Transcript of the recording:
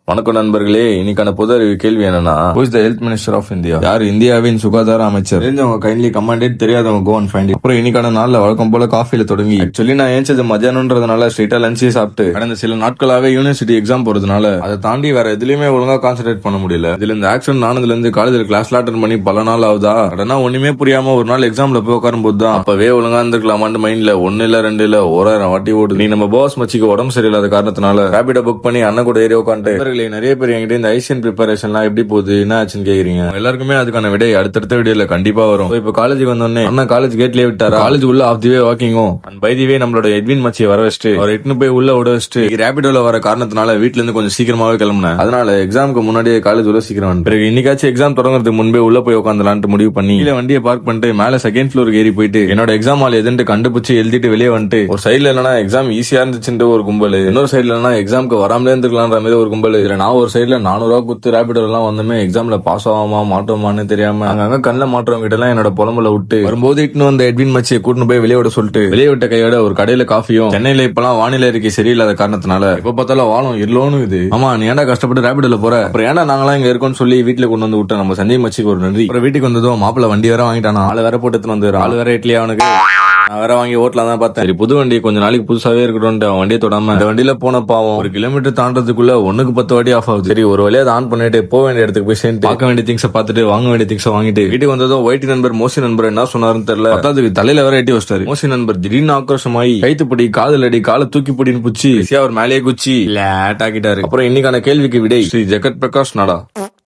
வணக்கம் நண்பர்களே, இன்னைக்கான பொது அறிவு கேள்வி என்னன்னா, who is the health minister of India? யார் இந்தியாவின் சுகாதார அமைச்சர்? தெரிஞ்சவங்க கைண்ட்லி கமெண்ட் இட், தெரியாதவங்க கோ அண்ட் ஃபைண்ட் இட். அப்புறம் இன்னைக்கான நாள்ல வழக்கம் போல காஃபில தொடங்கி, ஆக்சுவலி நான் ஏஞ்சது மத்தியானம்ன்றதுனால ஸ்ட்ரெயிட்டா லஞ்சே சாப்பிட்டு கடந்த சில நாட்களாவே யூனிவர்சிட்டி எக்ஸாம் போறதுனால அதை தாண்டி வேற எதுலயுமே ஒழுங்கா கான்சென்ட்ரேட் பண்ண முடியல. இதுல இந்த ஆக்சிடென்ட் ஆனதுல இருந்து காலேஜ்ல கிளாஸ்ல அட்டன் பண்ணி பல நாள் ஆகுதா, உடனே ஒண்ணுமே புரியாம ஒரு நாள் எக்ஸாம்ல போய் உட்காரும் போது தான் அப்பவே ஒழுங்கா இருந்திருக்கலாமான்னு மைண்ட்ல ஒன்னு இல்ல ரெண்டு இல்ல 1000 வாட்டி ஓடுது. நீ நம்ம பாஸ் மச்சிக்கு உடம்பு சரியில்லாத காரணத்தினால ரேபிடோ புக் பண்ணி அண்ணன் கூட ஏறி உட்காந்துட்டு நிறைய பேர் என்கிட்ட இந்த ஐசிஎன் ப்ரிப்பரேஷன்லாம் எப்படி போகுது, என்ன ஆச்சுன்னு கேக்குறீங்க. எல்லாருக்குமே அதுக்கான விடை அடுத்தடுத்த வீடியோல கண்டிப்பா வரும். இப்ப காலேஜுக்கு வந்தோடனே அண்ணா காலேஜ் கேட்லயே விட்டாரா, காலேஜ் உள்ள ஆஃப் தி வே வாக்கிங்கும் அண்ட் பை தி வே நம்மளோட எட்வின் மச்சியை வர வச்சுட்டு அவர் எட்டுன்னு போய் உள்ள விட வச்சுட்டு ரேபிடோல வர காரணத்தினால வீட்டுல இருந்து கொஞ்சம் சீக்கிரமாவே கிளம்புனேன். அதனால எக்ஸாமுக்கு முன்னாடியே காலேஜ் உள்ள சீக்கிரம் பிறகு இன்னைக்காச்சும் எக்ஸாம் தொடங்குறதுக்கு முன்பே உள்ள போய் உட்காந்துலான்ட்டு முடிவு பண்ணி கீழே வண்டியை பார்க் பண்ணிட்டு மேல செகண்ட் ஃப்ளோருக்கு ஏறி போயிட்டு என்னோட எக்ஸாம் ஹால் எதுன்னு கண்டுபிடிச்சு எழுதிட்டு வெளியே வந்துட்டு ஒரு சைட்ல இல்லனா எக்ஸாம் ஈஸியா இருந்துச்சுட்டு ஒரு கும்பல், இன்னொரு சைட்ல இல்லனா எக்ஸாமுக்கு வராமலே இருந்துக்கலான்ற மாதிரி ஒரு கும்பல். இதுல நான் ஒரு சைட்ல 400 ரூபா குத்து ரேபிடோ எல்லாம் வந்துமே எக்ஸாம்ல பாஸ் ஆகாமா மாட்டோமான்னு தெரியாம அங்க கண்ணில் மாற்றவங்க கிட்ட எல்லாம் என்னோட புலம்புல விட்டு வரும்போது இட்டுன்னு வந்த எட்வின் மச்சியை கூட்டின்னு போய் வெளியே விட சொல்லிட்டு வெளியே விட்ட கையோட ஒரு கடையில காஃபியும், சென்னையில இப்பெல்லாம் வானிலை அறிக்கை சரியில்லாத காரணத்தினால இப்ப பார்த்தாலும் வாழும் இருளோன்னு இது. ஆமா, நீ ஏன்டா கஷ்டப்பட்டு ரேபிடோல போற, அப்புறம் ஏன்டா நாங்களாம் இங்க இருக்கோம்னு சொல்லி வீட்டுல கொண்டு வந்து விட்ட நம்ம சஞ்சய் மச்சிக்கு ஒரு நன்றி. அப்புறம் வீட்டுக்கு வந்ததும் மாப்பிள்ள வண்டி வேற வாங்கிட்டானா, ஆளு வேற போட்டு வந்து ஆளு வேற இட்லியா அவனுக்கு நான் வேற வாங்கி ஓட்டலாம் தான் பார்த்தேன். சரி புது வண்டி கொஞ்ச நாளைக்கு புதுசாவே இருக்கட்டும் அவன் வண்டியை தொடாம இந்த வண்டியில போன பாவம் 1 கிலோமீட்டர் தாண்டதுக்குள்ள 1க்கு 10 வாட்டி ஆஃப் ஆகுது. சரி ஒரு வழியா ஆன் பண்ணிட்டு போக வேண்டிய இடத்துக்கு போய் சேர்ந்து பார்க்க வேண்டிய திங்ஸ் பார்த்துட்டு வாங்க வேண்டிய திங்ஸ் வாங்கிட்டு வீட்டுக்கு வந்ததும் ஒயிட்டி நண்பர் மோசி நண்பர் என்ன சொன்னாருன்னு தெரியல, அதாவது தலையில வேற எட்டி வச்சிட்டாரு. மோசி நண்பர் திடீர்னு ஆக்ரோஷமாயி கைத்துப்படி காதல் அடி காலை தூக்கி பிடின்னு புச்சி அவர் மேலேயே குச்சி லேட் ஆக்கிட்டாரு. அப்புறம் இன்னைக்கான கேள்விக்கு விடை ஸ்ரீ ஜெகத் பிரகாஷ் நாடா.